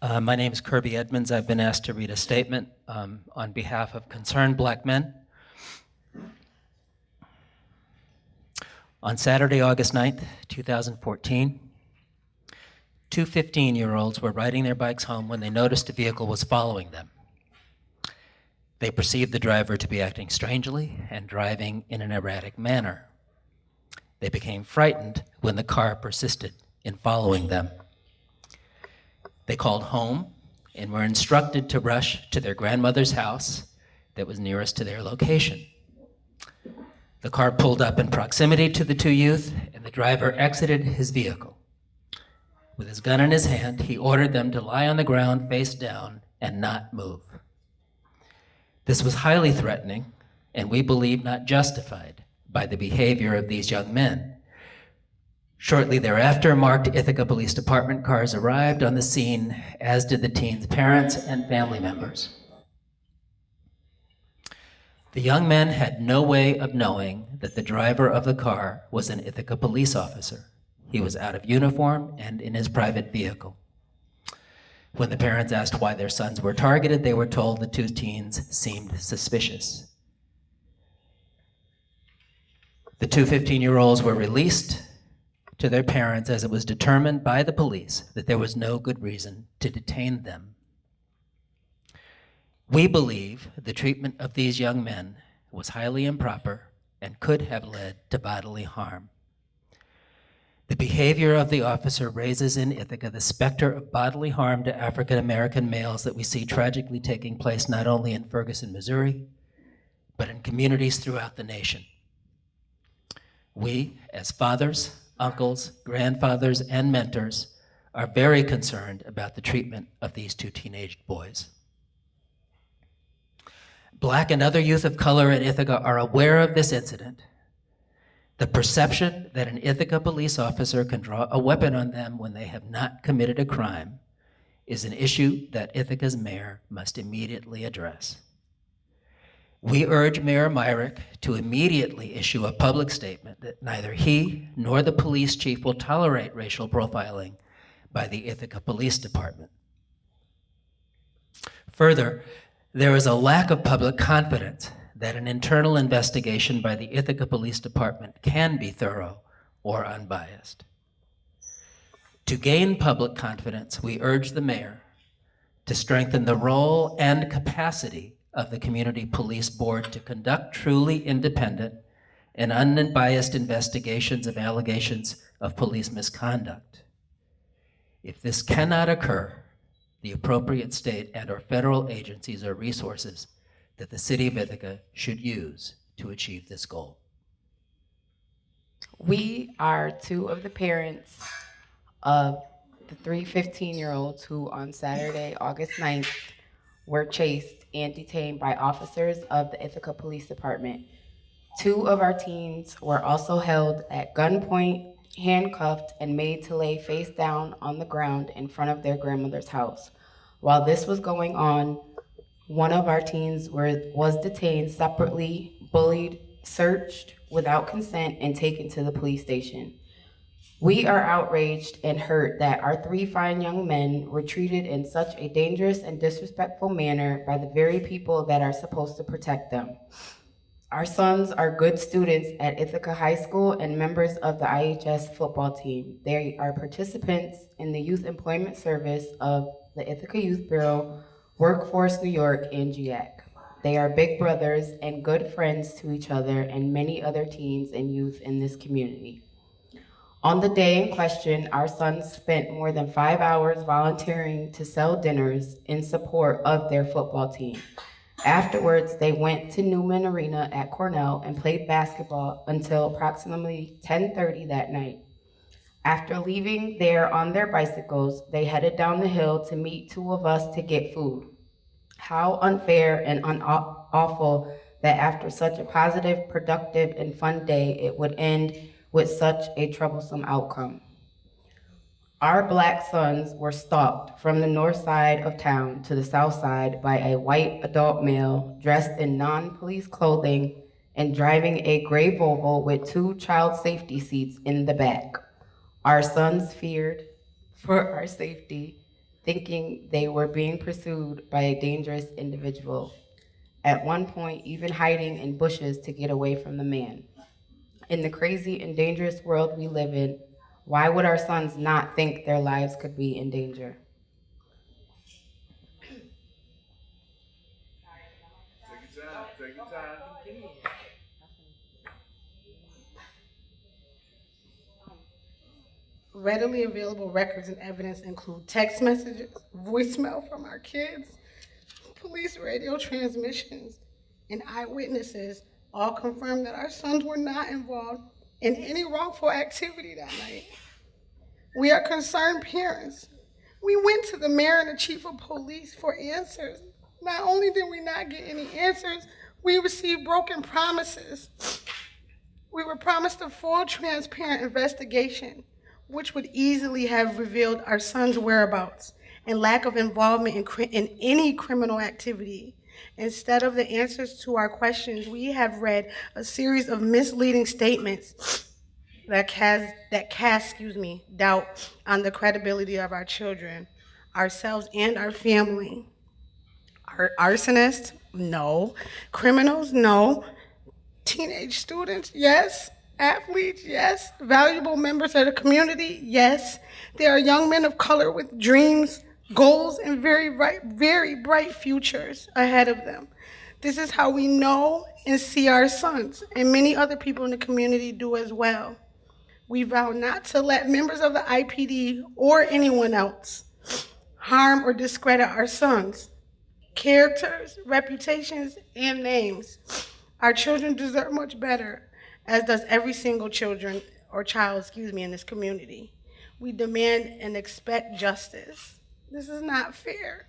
My name is Kirby Edmonds. I've been asked to read a statement on behalf of concerned black men. On Saturday, August 9th, 2014, two 15-year-olds were riding their bikes home when they noticed a vehicle was following them. They perceived the driver to be acting strangely and driving in an erratic manner. They became frightened when the car persisted in following them. They called home and were instructed to rush to their grandmother's house that was nearest to their location. The car pulled up in proximity to the two youth, and the driver exited his vehicle. With his gun in his hand, he ordered them to lie on the ground face down and not move. This was highly threatening, and we believe not justified by the behavior of these young men. Shortly thereafter, marked Ithaca Police Department cars arrived on the scene, as did the teens' parents and family members. The young men had no way of knowing that the driver of the car was an Ithaca police officer. He was out of uniform and in his private vehicle. When the parents asked why their sons were targeted, they were told the two teens seemed suspicious. The two 15-year-olds were released to their parents as it was determined by the police that there was no good reason to detain them. We believe the treatment of these young men was highly improper and could have led to bodily harm. The behavior of the officer raises in Ithaca the specter of bodily harm to African American males that we see tragically taking place not only in Ferguson, Missouri, but in communities throughout the nation. We, as fathers, uncles, grandfathers, and mentors, are very concerned about the treatment of these two teenage boys. Black and other youth of color in Ithaca are aware of this incident. The perception that an Ithaca police officer can draw a weapon on them when they have not committed a crime is an issue that Ithaca's mayor must immediately address. We urge Mayor Myrick to immediately issue a public statement that neither he nor the police chief will tolerate racial profiling by the Ithaca Police Department. Further, there is a lack of public confidence that an internal investigation by the Ithaca Police Department can be thorough or unbiased. To gain public confidence, we urge the mayor to strengthen the role and capacity of the Community Police Board to conduct truly independent and unbiased investigations of allegations of police misconduct. If this cannot occur, the appropriate state and/or federal agencies or resources that the city of Ithaca should use to achieve this goal. We are two of the parents of the three 15-year-olds who on Saturday, August 9th, were chased and detained by officers of the Ithaca Police Department. Two of our teens were also held at gunpoint, handcuffed, and made to lay face down on the ground in front of their grandmother's house. While this was going on, one of our teens was detained separately, bullied, searched without consent, and taken to the police station. We are outraged and hurt that our three fine young men were treated in such a dangerous and disrespectful manner by the very people that are supposed to protect them. Our sons are good students at Ithaca High School and members of the IHS football team. They are participants in the Youth Employment Service of the Ithaca Youth Bureau, Workforce New York, and GIAC. They are big brothers and good friends to each other and many other teens and youth in this community. On the day in question, our sons spent more than 5 hours volunteering to sell dinners in support of their football team. Afterwards, they went to Newman Arena at Cornell and played basketball until approximately 10:30 that night. After leaving there on their bicycles, they headed down the hill to meet two of us to get food. How unfair and awful that after such a positive, productive, and fun day, it would end with such a troublesome outcome. Our black sons were stalked from the north side of town to the south side by a white adult male dressed in non-police clothing and driving a gray Volvo with 2 child safety seats in the back. Our sons feared for our safety thinking they were being pursued by a dangerous individual, at one point even hiding in bushes to get away from the man. In the crazy and dangerous world we live in, why would our sons not think their lives could be in danger? Take your time. Readily available records and evidence include text messages, voicemail from our kids, police radio transmissions, and eyewitnesses all confirm that our sons were not involved in any wrongful activity that night. We are concerned parents. We went to the mayor and the chief of police for answers. Not only did we not get any answers, we received broken promises. We were promised a full, transparent investigation, which would easily have revealed our son's whereabouts and lack of involvement in any criminal activity. Instead of the answers to our questions, we have read a series of misleading statements that cast doubt on the credibility of our children, ourselves, and our family. Arsonists? No. Criminals? No. Teenage students? Yes. Athletes? Yes. Valuable members of the community? Yes. They are young men of color with dreams, goals, and very bright futures ahead of them. This is how we know and see our sons, and many other people in the community do as well. We vow not to let members of the IPD or anyone else harm or discredit our sons' characters, reputations, and names. Our children deserve much better, as does every single child in this community. We demand and expect justice. This is not fair.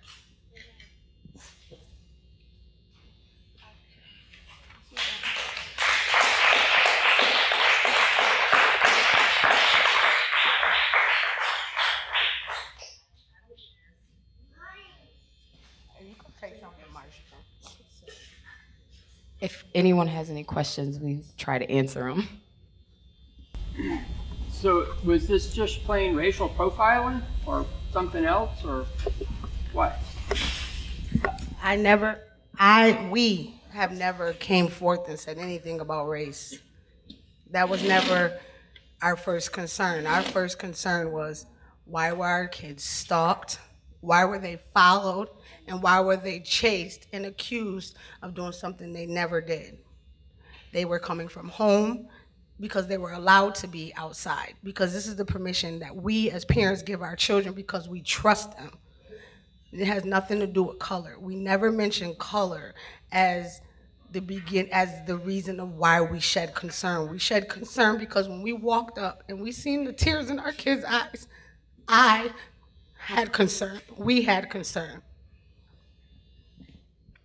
If anyone has any questions, we try to answer them. So was this just plain racial profiling or something else or what? We have never came forth and said anything about race. That was never our first concern. Our first concern was, why were our kids stalked? Why were they followed? And why were they chased and accused of doing something they never did? They were coming from home because they were allowed to be outside, because this is the permission that we as parents give our children because we trust them. It has nothing to do with color. We never mention color as the reason of why we shed concern. We shed concern because when we walked up and we seen the tears in our kids' eyes, I had concern. We had concern.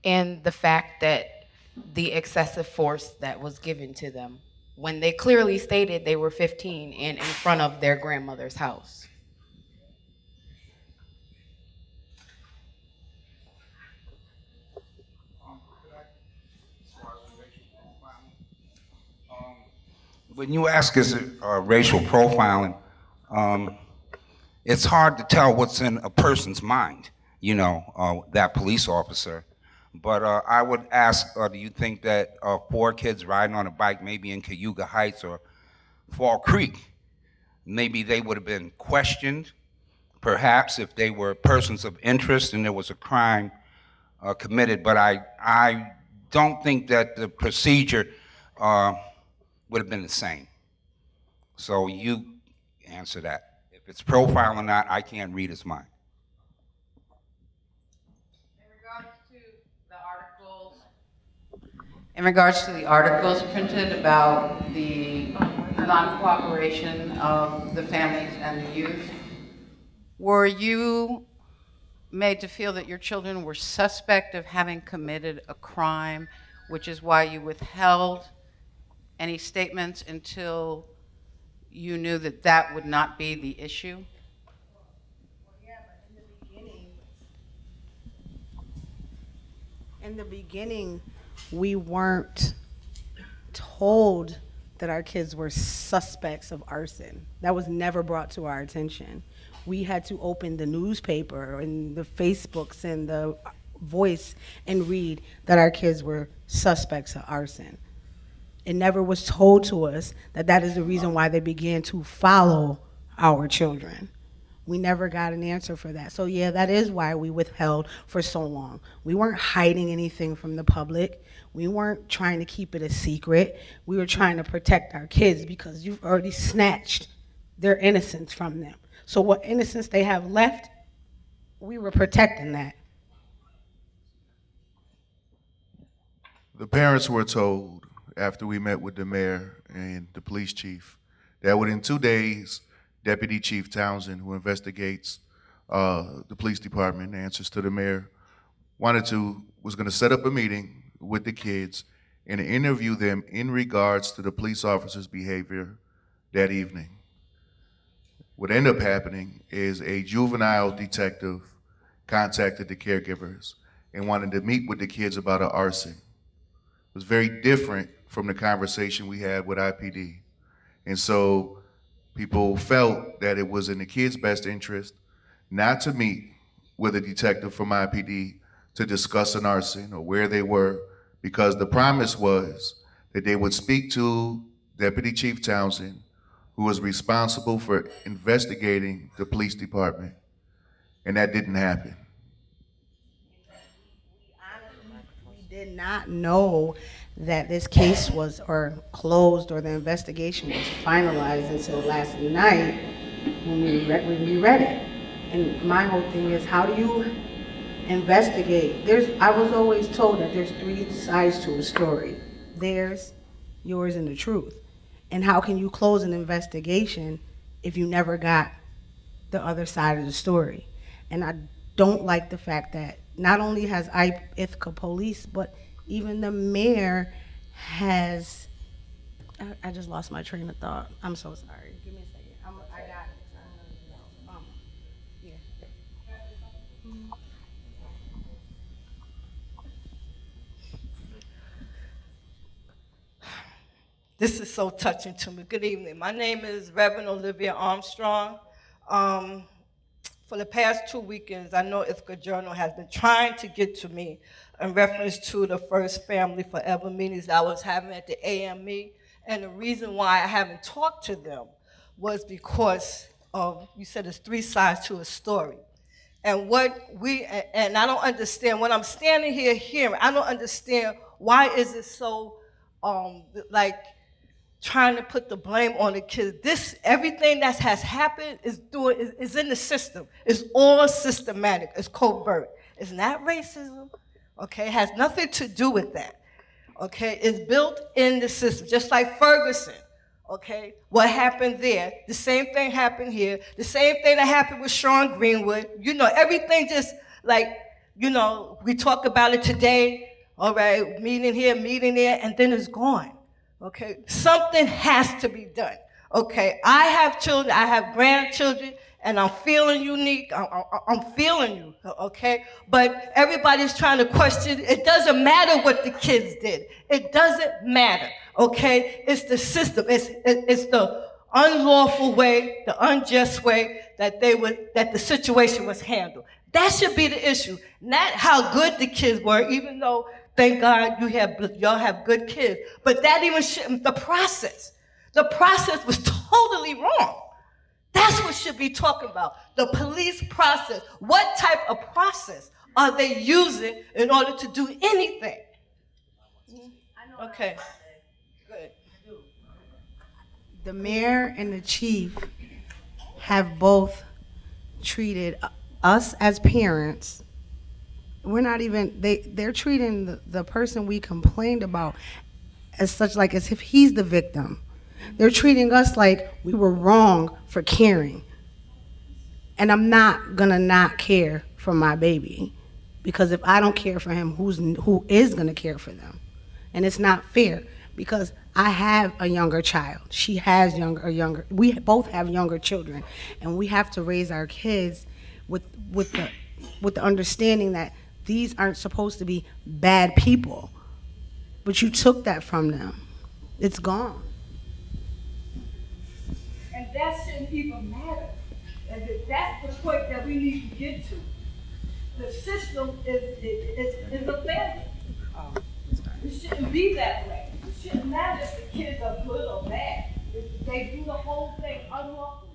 And the fact that the excessive force that was given to them when they clearly stated they were 15 and in front of their grandmother's house. When you ask is it racial profiling, it's hard to tell what's in a person's mind, that police officer. But I would ask, do you think that 4 kids riding on a bike, maybe in Cayuga Heights or Fall Creek, maybe they would have been questioned, perhaps if they were persons of interest and there was a crime committed. But I don't think that the procedure would have been the same. So you answer that. If it's profile or not, I can't read his mind. In regards to the articles printed about the non-cooperation of the families and the youth, were you made to feel that your children were suspect of having committed a crime, which is why you withheld any statements until you knew that that would not be the issue? In the beginning, we weren't told that our kids were suspects of arson. That was never brought to our attention. we had to open the newspaper and the Facebooks and the Voice and read that our kids were suspects of arson. It never was told to us that that is the reason why they began to follow our children. We never got an answer for that. So yeah, that is why we withheld for so long. We weren't hiding anything from the public. We weren't trying to keep it a secret. We were trying to protect our kids because you've already snatched their innocence from them. So what innocence they have left, we were protecting that. The parents were told after we met with the mayor and the police chief that within 2 days, Deputy Chief Townsend, who investigates the police department, answers to the mayor, was going to set up a meeting with the kids and interview them in regards to the police officers' behavior that evening. What ended up happening is a juvenile detective contacted the caregivers and wanted to meet with the kids about an arson. It was very different from the conversation we had with IPD. And so people felt that it was in the kids' best interest not to meet with a detective from IPD to discuss an arson or where they were, because the promise was that they would speak to Deputy Chief Townsend, who was responsible for investigating the police department, and that didn't happen. We did not know that this case was or closed or the investigation was finalized until last night when we read it. And my whole thing is, how do you investigate? I was always told that there's 3 sides to a story. Theirs, yours, and the truth. And how can you close an investigation if you never got the other side of the story? And I don't like the fact that not only has Ithaca Police, but even the mayor has, I just lost my train of thought. I'm so sorry. Give me a second. I got it. Yeah. This is so touching to me. Good evening. My name is Reverend Olivia Armstrong. For the past 2 weekends, I know Ithaca Journal has been trying to get to me in reference to the first Family Forever meetings I was having at the AME. And the reason why I haven't talked to them was because of, you said there's 3 sides to a story. And and I don't understand, when I'm standing here hearing, I don't understand why is it so, trying to put the blame on the kids. Everything that has happened is in the system. It's all systematic. It's covert. It's not racism, okay? It has nothing to do with that, okay? It's built in the system, just like Ferguson, okay? What happened there, the same thing happened here, the same thing that happened with Sean Greenwood. You know, everything just we talk about it today, all right, meeting here, meeting there, and then it's gone. Okay, something has to be done. Okay, I have children, I have grandchildren, and I'm feeling unique. I'm feeling you. Okay, but everybody's trying to question. It doesn't matter what the kids did. It doesn't matter. Okay, it's the system. It's the unlawful way, the unjust way that the situation was handled. That should be the issue, not how good the kids were, even though. Thank God y'all have good kids. But that even shouldn't, the process was totally wrong. That's what should be talking about. The police process. What type of process are they using in order to do anything? Okay, good. The mayor and the chief have both treated us as parents. We're not even, they're treating the person we complained about as such, like as if he's the victim. They're treating us like we were wrong for caring. And I'm not gonna not care for my baby, because if I don't care for him, who is gonna care for them? And it's not fair, because I have a younger child. She has we both have younger children, and we have to raise our kids with the understanding that these aren't supposed to be bad people, but you took that from them. It's gone. And that shouldn't even matter. that's the point that we need to get to. The system is a failure. It shouldn't be that way. It shouldn't matter if the kids are good or bad. They do the whole thing unlawfully.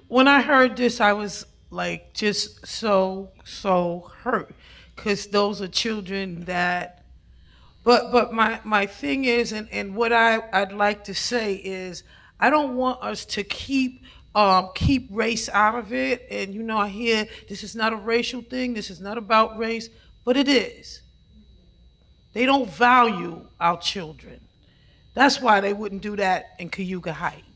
When I heard this, I was like just so hurt, because those are children that. But my thing is, and what I'd like to say is, I don't want us to keep race out of it. And you know, I hear this is not a racial thing. This is not about race, but it is. They don't value our children. That's why they wouldn't do that in Cayuga Heights.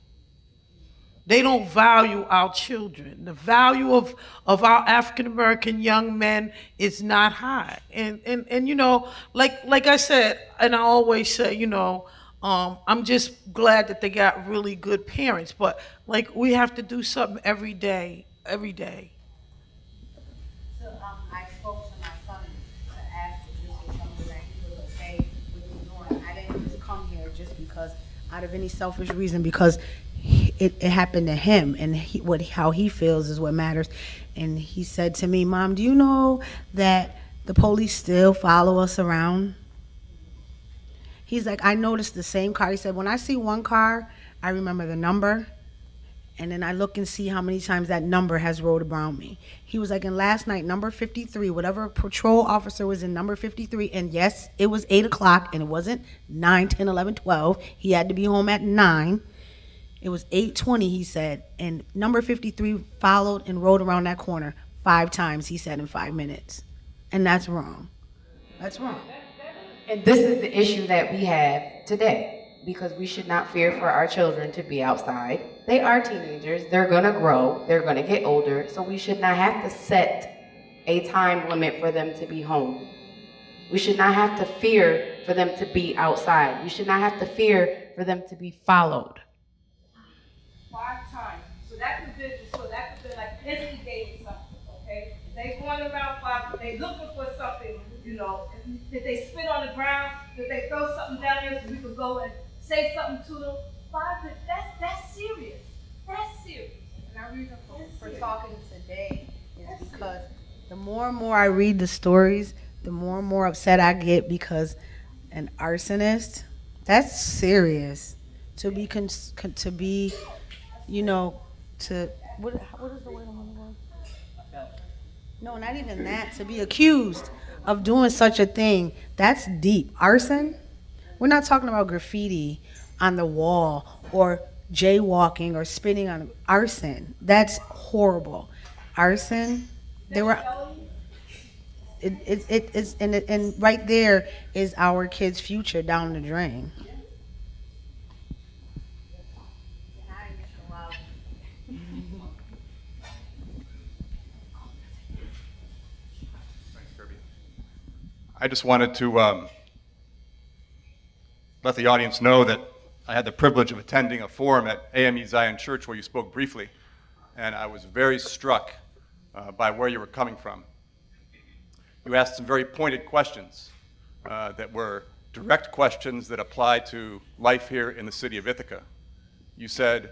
They don't value our children. The value of our African-American young men is not high. And you know, like I said, and I always say, you know, I'm just glad that they got really good parents. But like, we have to do something every day. So I spoke to my son to ask if this was something that he was okay with doing. I didn't just come here just because, out of any selfish reason, because it happened to him, and how he feels is what matters. And he said to me, "Mom, do you know that the police still follow us around?" He's like, "I noticed the same car." He said, "When I see one car, I remember the number, and then I look and see how many times that number has rode around me." He was like, "And last night, number 53, whatever patrol officer was in number 53, and yes, it was 8 o'clock, and it wasn't 9, 10, 11, 12. He had to be home at 9. It was 8:20, he said, and number 53 followed and rode around that corner 5 times, he said, in 5 minutes. And that's wrong. That's wrong." And this is the issue that we have today, because we should not fear for our children to be outside. They are teenagers. They're going to grow. They're going to get older. So we should not have to set a time limit for them to be home. We should not have to fear for them to be outside. We should not have to fear for them to be followed. 5 times. So that could be like instigating something, okay? If they going around 5, they looking for something, you know. Did they spit on the ground? Did they throw something down there so we could go and say something to them? 5, that's serious. That's serious. And our reason for talking today is because the more and more I read the stories, the more and more upset I get, because an arsonist, that's serious. To be, you know, what is the word I'm going to go? No, not even that. To be accused of doing such a thing, that's deep. Arson? We're not talking about graffiti on the wall or jaywalking or spitting on arson. That's horrible. Arson, there were. It is, and right there is our kids' future down the drain. I just wanted to let the audience know that I had the privilege of attending a forum at AME Zion Church where you spoke briefly, and I was very struck by where you were coming from. You asked some very pointed questions that were direct questions that apply to life here in the city of Ithaca. You said,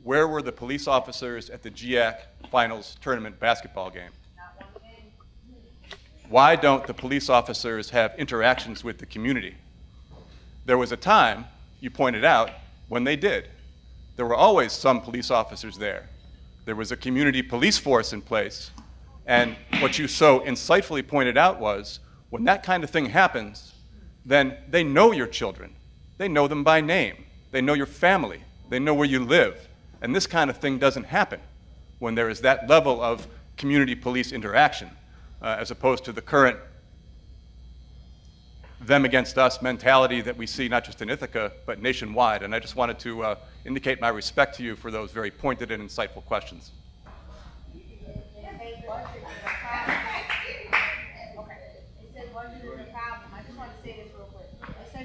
where were the police officers at the GIAC finals tournament basketball game? Why don't the police officers have interactions with the community? There was a time, you pointed out, when they did. There were always some police officers there. There was a community police force in place. And what you so insightfully pointed out was, when that kind of thing happens, then they know your children. They know them by name. They know your family. They know where you live. And this kind of thing doesn't happen when there is that level of community police interaction. As opposed to the current them against us mentality that we see not just in Ithaca, but nationwide. And I just wanted to indicate my respect to you for those very pointed and insightful questions.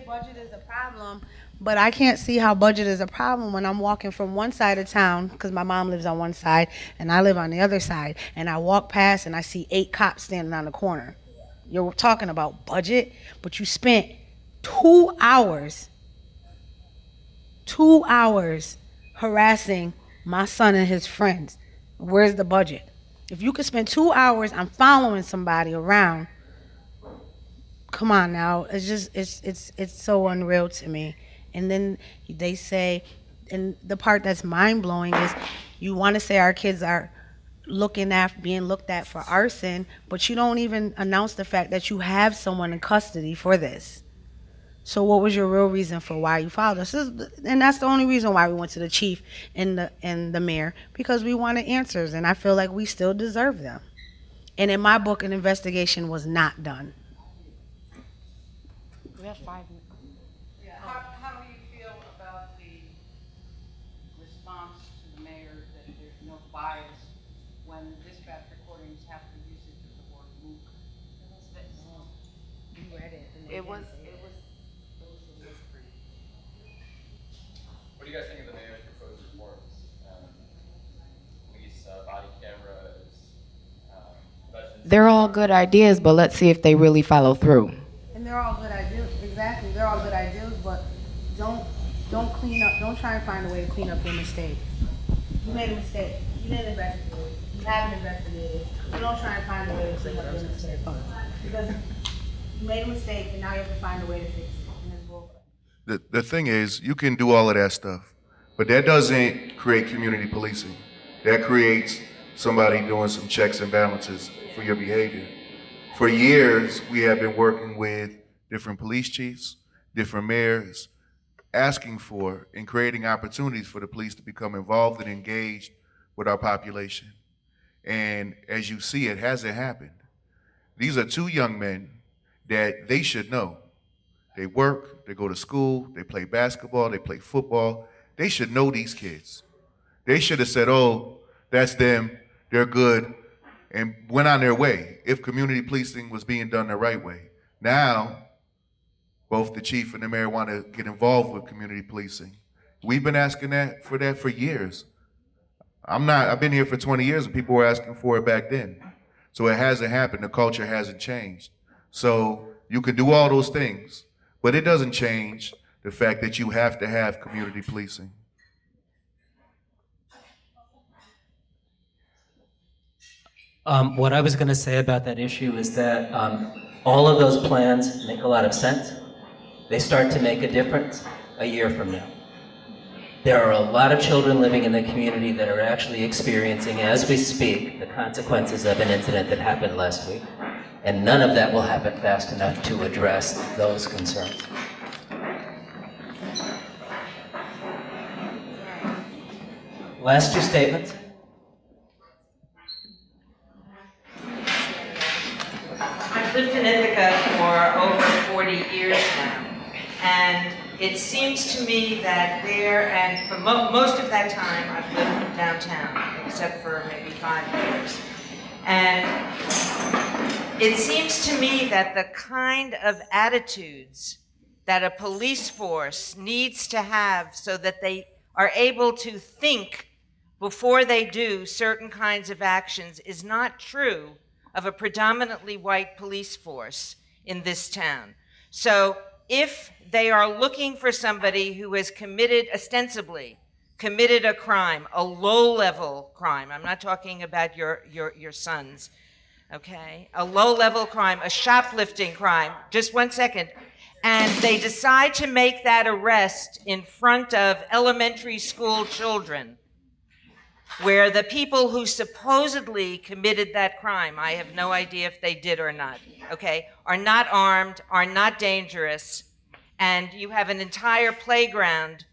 Budget is a problem, but I can't see how budget is a problem when I'm walking from one side of town, because my mom lives on one side and I live on the other side, and I walk past and I see 8 cops standing on the corner. You're talking about budget, but you spent 2 hours harassing my son and his friends. Where's the budget? If you could spend 2 hours on following somebody around, come on now. It's just it's so unreal to me. And then they say, and the part that's mind blowing is, you want to say our kids are being looked at for arson, but you don't even announce the fact that you have someone in custody for this. So what was your real reason for why you filed this? And that's the only reason why we went to the chief and the mayor, because we wanted answers, and I feel like we still deserve them. And in my book, an investigation was not done. We have 5 minutes. Yeah. How do you feel about the response to the mayor that there's no bias when dispatch recordings have the usage of the word MOOC? You read it. It was. What do you guys think of the mayor's proposed reforms? Police body cameras. They're all good ideas, but let's see if they really follow through. And they're all good ideas. Exactly, they're all good ideas, but don't clean up. Don't try and find a way to clean up your mistake. You made a mistake. You didn't investigate. You haven't investigated. So don't try and find a way to clean up your mistake. Because you made a mistake, and now you have to find a way to fix it. And it's bullshit. The thing is, you can do all of that stuff, but that doesn't create community policing. That creates somebody doing some checks and balances for your behavior. For years, we have been working with different police chiefs, different mayors, asking for and creating opportunities for the police to become involved and engaged with our population. And as you see, it hasn't happened. These are 2 young men that they should know. They work, they go to school, they play basketball, they play football. They should know these kids. They should have said, oh, that's them, they're good, and went on their way if community policing was being done the right way. Now, both the chief and the mayor want to get involved with community policing. We've been asking for that for years. I've been here for 20 years and people were asking for it back then. So it hasn't happened, the culture hasn't changed. So you can do all those things, but it doesn't change the fact that you have to have community policing. What I was going to say about that issue is that all of those plans make a lot of sense. They start to make a difference a year from now. There are a lot of children living in the community that are actually experiencing, as we speak, the consequences of an incident that happened last week. And none of that will happen fast enough to address those concerns. Last 2 statements. I've lived in Ithaca for over 40 years now, and it seems to me that and for most of that time I've lived downtown, except for maybe 5 years. And it seems to me that the kind of attitudes that a police force needs to have so that they are able to think before they do certain kinds of actions is not true of a predominantly white police force in this town. So if they are looking for somebody who has ostensibly committed a crime, a low-level crime, I'm not talking about your sons, okay? A low-level crime, a shoplifting crime, just 1 second, and they decide to make that arrest in front of elementary school children, where the people who supposedly committed that crime, I have no idea if they did or not, okay, are not armed, are not dangerous, and you have an entire playground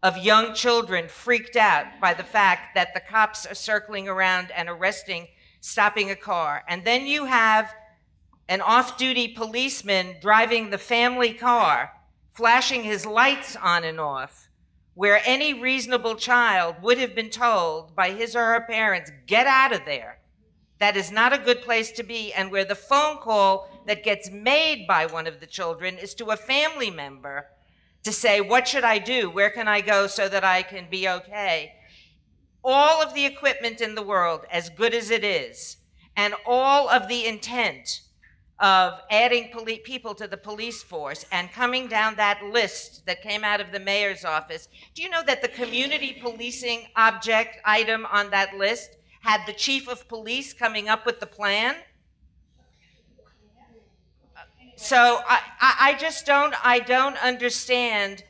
of young children freaked out by the fact that the cops are circling around and stopping a car. And then you have an off-duty policeman driving the family car, flashing his lights on and off, where any reasonable child would have been told by his or her parents, get out of there. That is not a good place to be, and where the phone call that gets made by one of the children is to a family member to say, what should I do? Where can I go so that I can be okay? All of the equipment in the world, as good as it is, and all of the intent of adding people to the police force and coming down that list that came out of the mayor's office, do you know that the community policing object item on that list had the chief of police coming up with the plan? So I just don't understand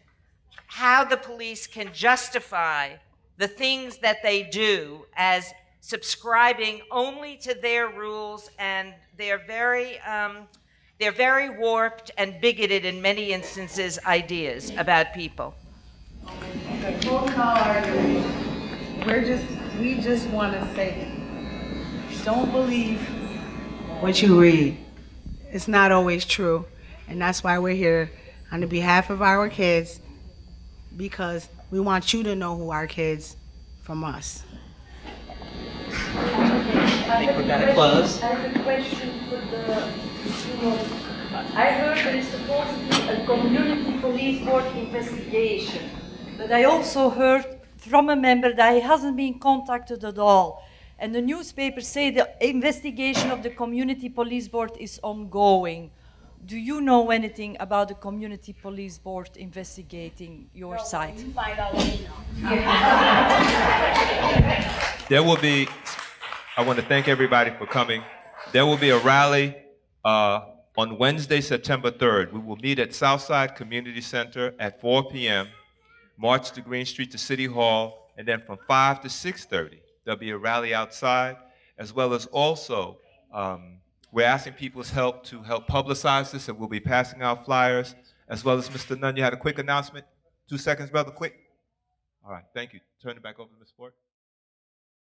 how the police can justify the things that they do as subscribing only to their rules, and they're very warped and bigoted in many instances ideas about people. Okay, hold on, arguing. We just want to say, don't believe what you read. It's not always true, and that's why we're here on the behalf of our kids, because we want you to know who our kids from us. I think we're gonna close. I have a question for the, I heard there is supposed to be a community police board investigation, but I also heard from a member that he hasn't been contacted at all. And the newspapers say the investigation of the community police board is ongoing. Do you know anything about the community police board investigating your site? You find out what you know. There will be, I want to thank everybody for coming. There will be a rally on Wednesday, September 3rd. We will meet at Southside Community Center at 4 p.m., march to Green Street to City Hall, and then from 5 to 6:30, there'll be a rally outside, as well as also we're asking people's help to help publicize this, and we'll be passing out flyers, as well as Mr. Nunn, you had a quick announcement? 2 seconds, brother, quick. All right, thank you. Turn it back over to Ms. Ford.